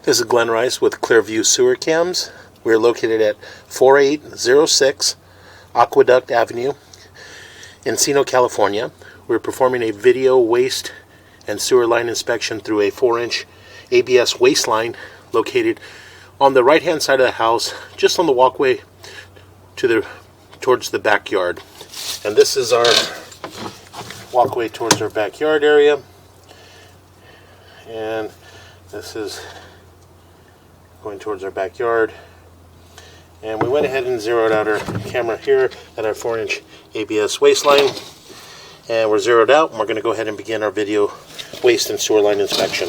This is Glenn Rice with Clearview Sewer Cams. We're located at 4806 Aquaduct Avenue, Encino, California. We're performing a video waste and sewer line inspection through a 4-inch ABS waste line located on the right hand side of the house, just on the walkway towards the backyard. And this is our walkway towards our backyard area, and this is going towards our backyard. And we went ahead and zeroed out our camera here at our 4-inch ABS waste line, and we're zeroed out, and we're going to go ahead and begin our video waste and sewer line inspection.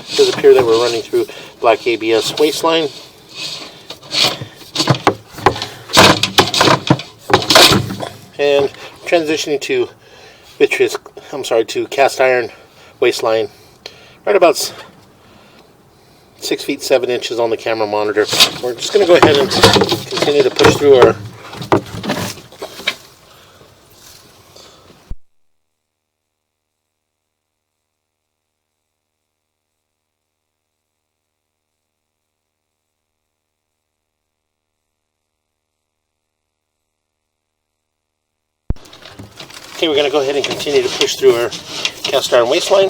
It does appear that we're running through black ABS waste line. And transitioning to to cast iron waste line, right about 6 feet 7 inches on the camera monitor. We're just going to go ahead and continue to push through our Okay, we're going to go ahead and continue to push through our cast iron waste line.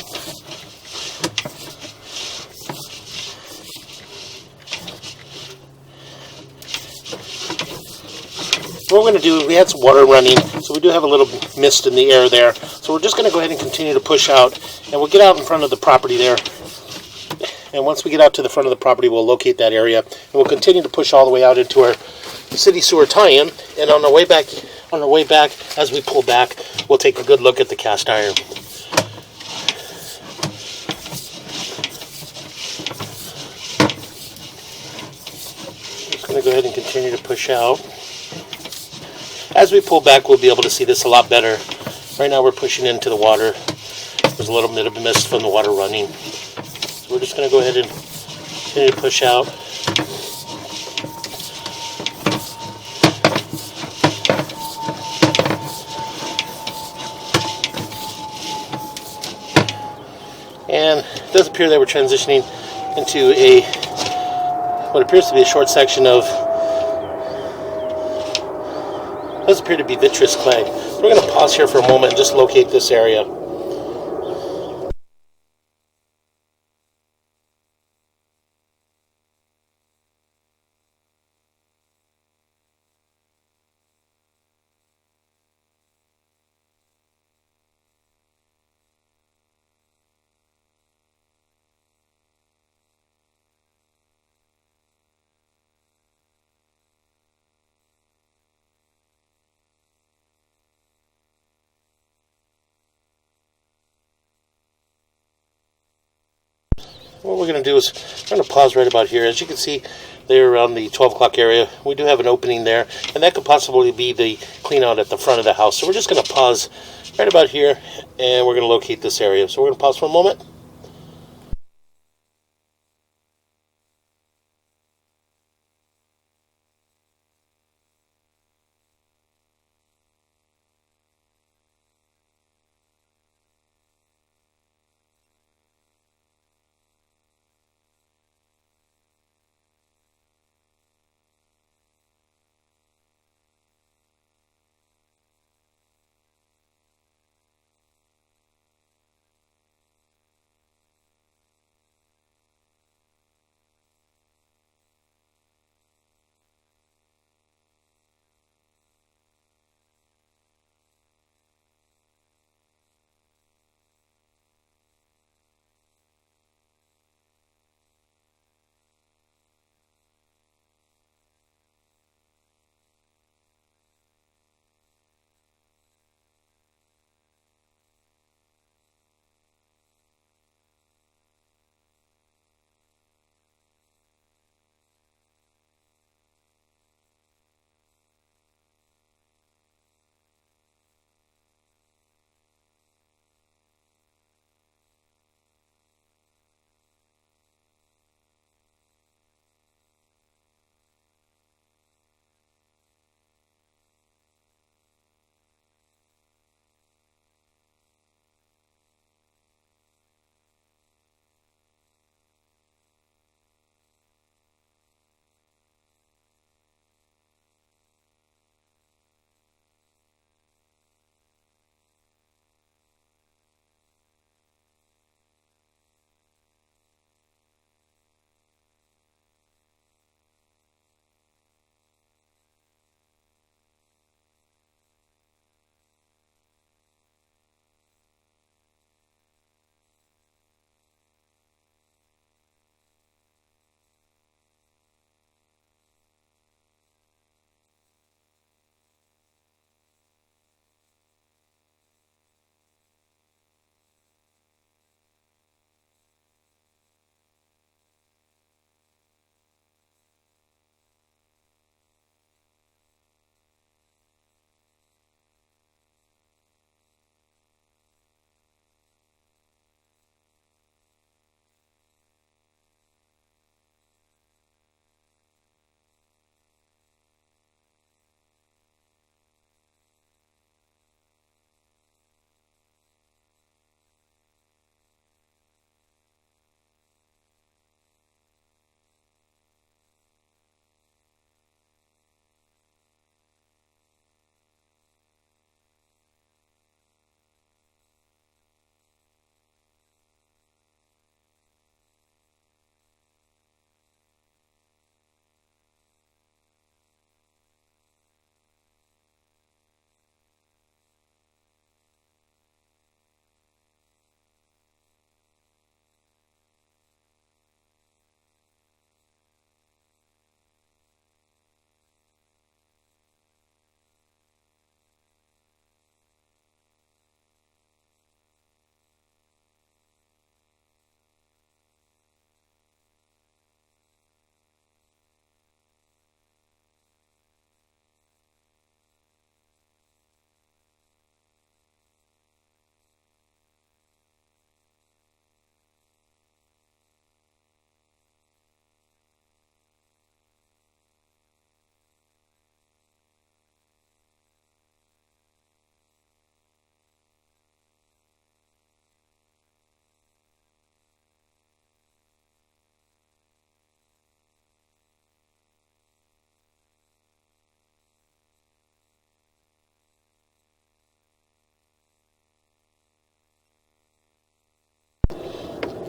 What we're going to do, we had some water running, so we do have a little mist in the air there. So we're just going to go ahead and continue to push out, and we'll get out in front of the property there. And once we get out to the front of the property, we'll locate that area, and we'll continue to push all the way out into our city sewer tie-in. And on our way back, as we pull back, we'll take a good look at the cast iron. Just going to go ahead and continue to push out. As we pull back, we'll be able to see this a lot better. Right now we're pushing into the water. There's a little bit of mist from the water running. So we're just going to go ahead and continue to push out. And it does appear that we're transitioning into what appears to be a short section of, does appear to be vitreous clay. So we're going to pause here for a moment and just locate this area. What we're going to do is we're going to pause right about here. As you can see there around the 12 o'clock area, we do have an opening there, and that could possibly be the clean out at the front of the house. So we're just going to pause right about here, and we're going to locate this area. So we're going to pause for a moment.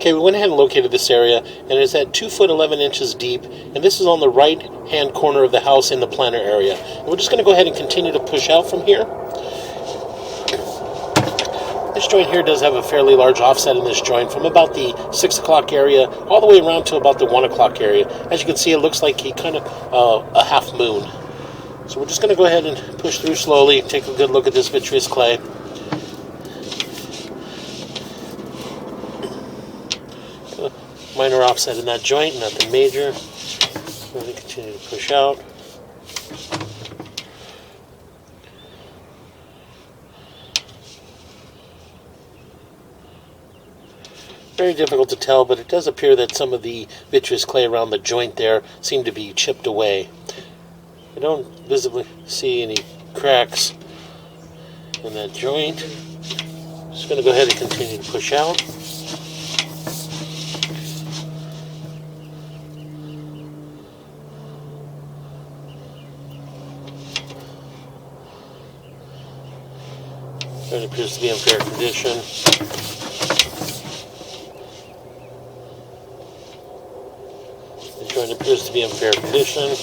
Okay, we went ahead and located this area, and it's at 2 foot 11 inches deep, and this is on the right hand corner of the house in the planter area. And we're just going to go ahead and continue to push out from here. This joint here does have a fairly large offset in this joint from about the 6 o'clock area all the way around to about the 1 o'clock area. As you can see, it looks like he kind of a half moon. So we're just going to go ahead and push through slowly, take a good look at this vitreous clay. Minor offset in that joint, nothing major. We're going to continue to push out. Very difficult to tell, but it does appear that some of the vitreous clay around the joint there seem to be chipped away. I don't visibly see any cracks in that joint. Just going to go ahead and continue to push out. It appears to be in fair condition. The joint appears to be in fair condition.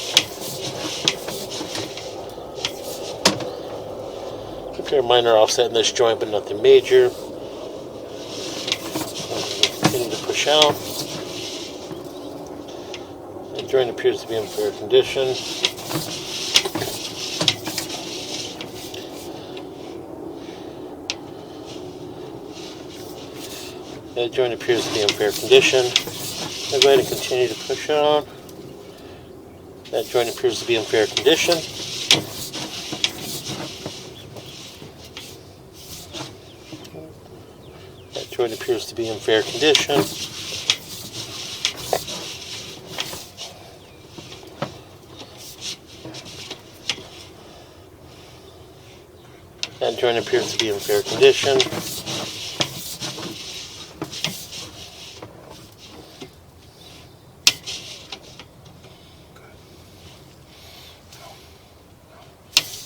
Okay, minor offset in this joint, but nothing major. Continue to push out. The joint appears to be in fair condition. The joint appears to be in fair condition. I'll go ahead and continue to push out. That joint appears to be in fair condition. That joint appears to be in fair condition. That joint appears to be in fair condition.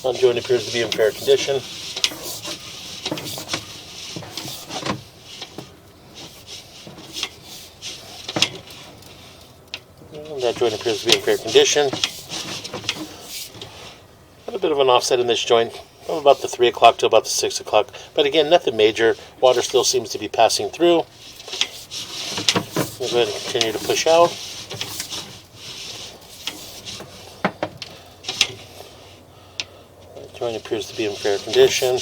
That joint appears to be in fair condition. That joint appears to be in fair condition. A bit of an offset in this joint from about the 3 o'clock to about the 6 o'clock. But again, nothing major. Water still seems to be passing through. We'll go ahead and continue to push out. Joint appears to be in fair condition.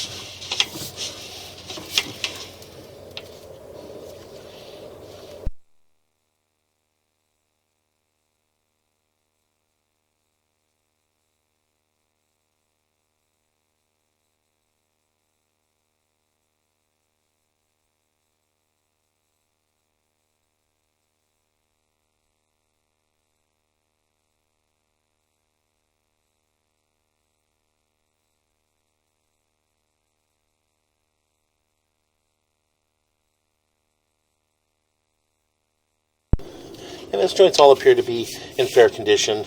And this joints all appear to be in fair condition.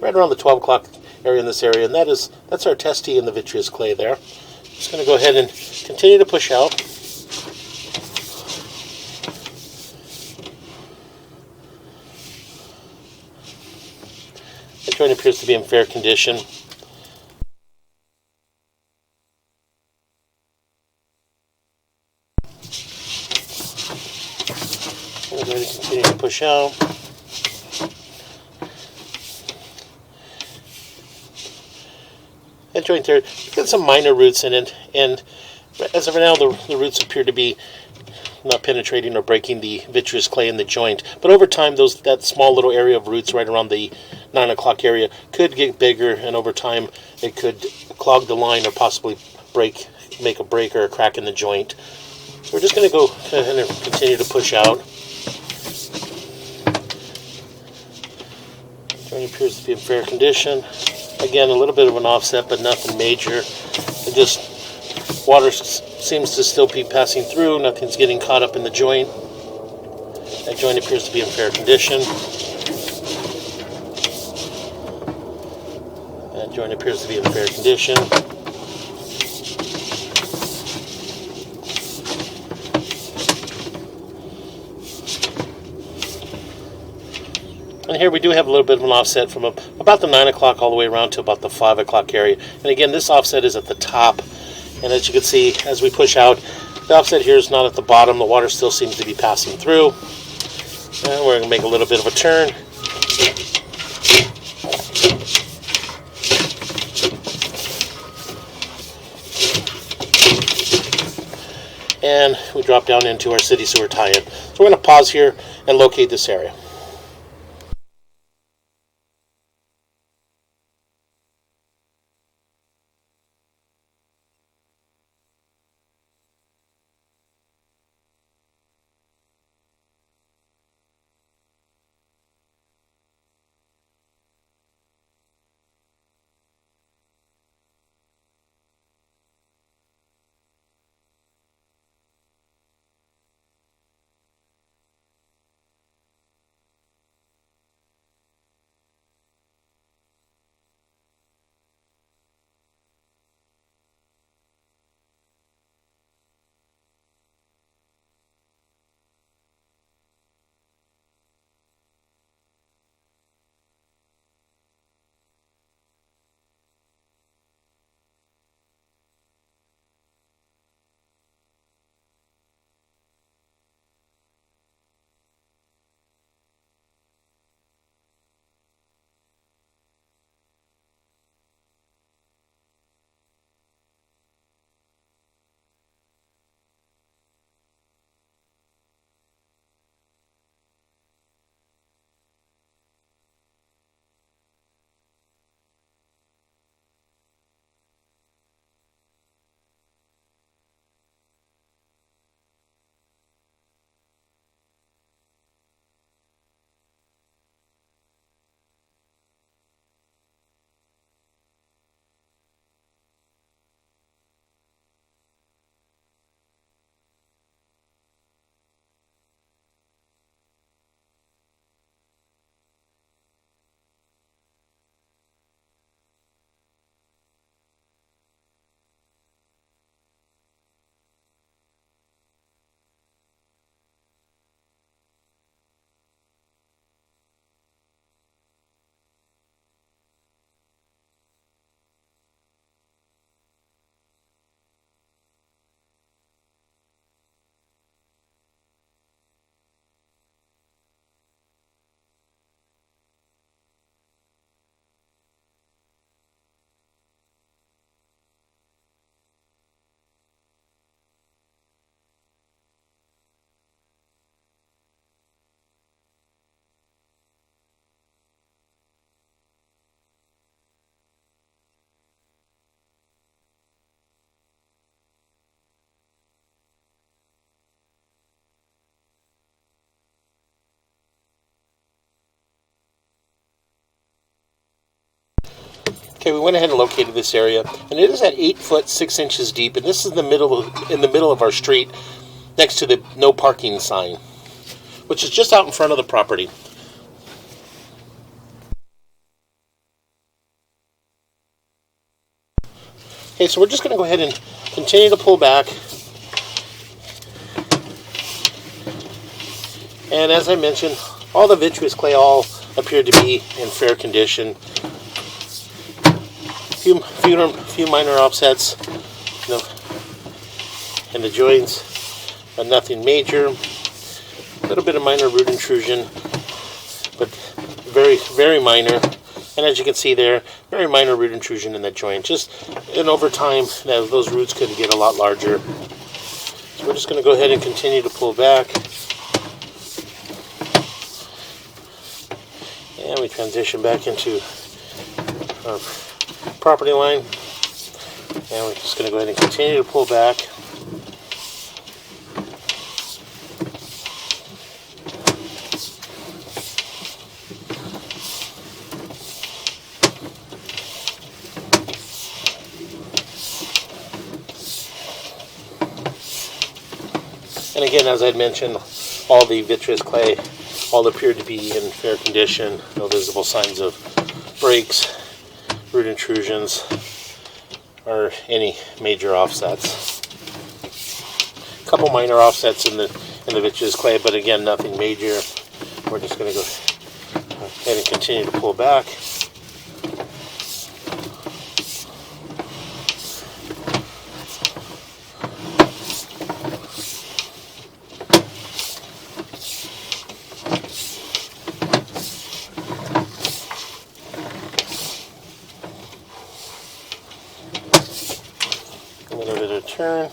Right around the 12 o'clock area in this area, and that's our testee in the vitreous clay there. Just going to go ahead and continue to push out. The joint appears to be in fair condition. I'm going to continue to push out. That joint there, got some minor roots in it, and as of now, the roots appear to be not penetrating or breaking the vitreous clay in the joint. But over time, that small little area of roots right around the 9 o'clock area could get bigger, and over time, it could clog the line or possibly make a break or a crack in the joint. So we're just going to go ahead and continue to push out. The joint appears to be in fair condition. Again, a little bit of an offset, but nothing major. It just, water seems to still be passing through. Nothing's getting caught up in the joint. That joint appears to be in fair condition. That joint appears to be in fair condition. And here we do have a little bit of an offset from about the 9 o'clock all the way around to about the 5 o'clock area. And again, this offset is at the top. And as you can see, as we push out, the offset here is not at the bottom. The water still seems to be passing through. And we're going to make a little bit of a turn. And we drop down into our city sewer tie-in. So we're going to pause here and locate this area. Okay, we went ahead and located this area, and it is at 8 foot 6 inches deep, and this is in the middle of our street, next to the no parking sign, which is just out in front of the property. Okay, so we're just going to go ahead and continue to pull back. And as I mentioned, all the vitreous clay all appeared to be in fair condition. Few minor offsets, in the joints, but nothing major. A little bit of minor root intrusion, but very, very minor. And as you can see there, very minor root intrusion in that joint. And over time, those roots could get a lot larger. So we're just going to go ahead and continue to pull back. And we transition back into our property line, and we're just going to go ahead and continue to pull back. And again, as I mentioned, all the vitreous clay all appeared to be in fair condition, no visible signs of breaks, root intrusions, or any major offsets. A couple minor offsets in the vitreous clay, but again, nothing major. We're just going to go ahead and continue to pull back. A little bit of turn.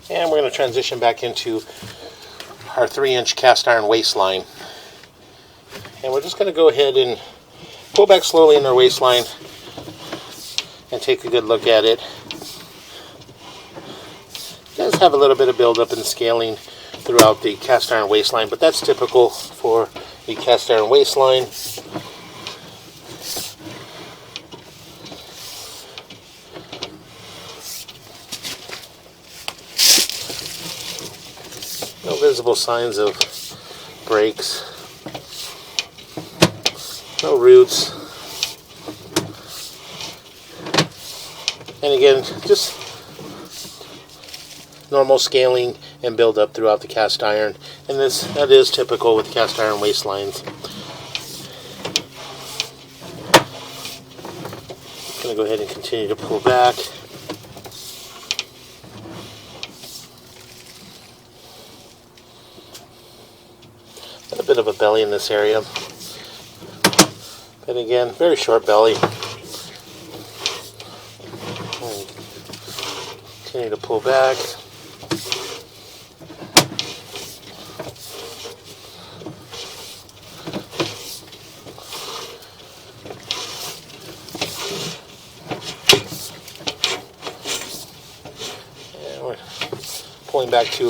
And we're going to transition back into our 3-inch cast iron waistline. And we're just going to go ahead and pull back slowly in our waistline and take a good look at it. It does have a little bit of buildup and scaling throughout the cast iron waistline, but that's typical for the cast iron waistline. No visible signs of breaks, no roots, and again, just normal scaling and build up throughout the cast iron, and that is typical with cast iron waistlines. I'm going to go ahead and continue to pull back. A bit of a belly in this area, but again, very short belly. Continue to pull back. And we're pulling back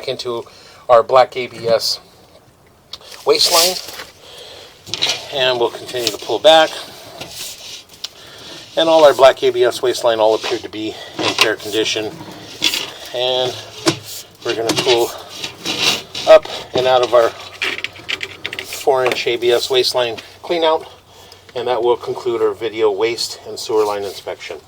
into our black ABS waistline, and we'll continue to pull back, and all our black ABS waistline all appear to be in fair condition, and we're going to pull up and out of our 4-inch ABS waistline clean out, and that will conclude our video waste and sewer line inspection.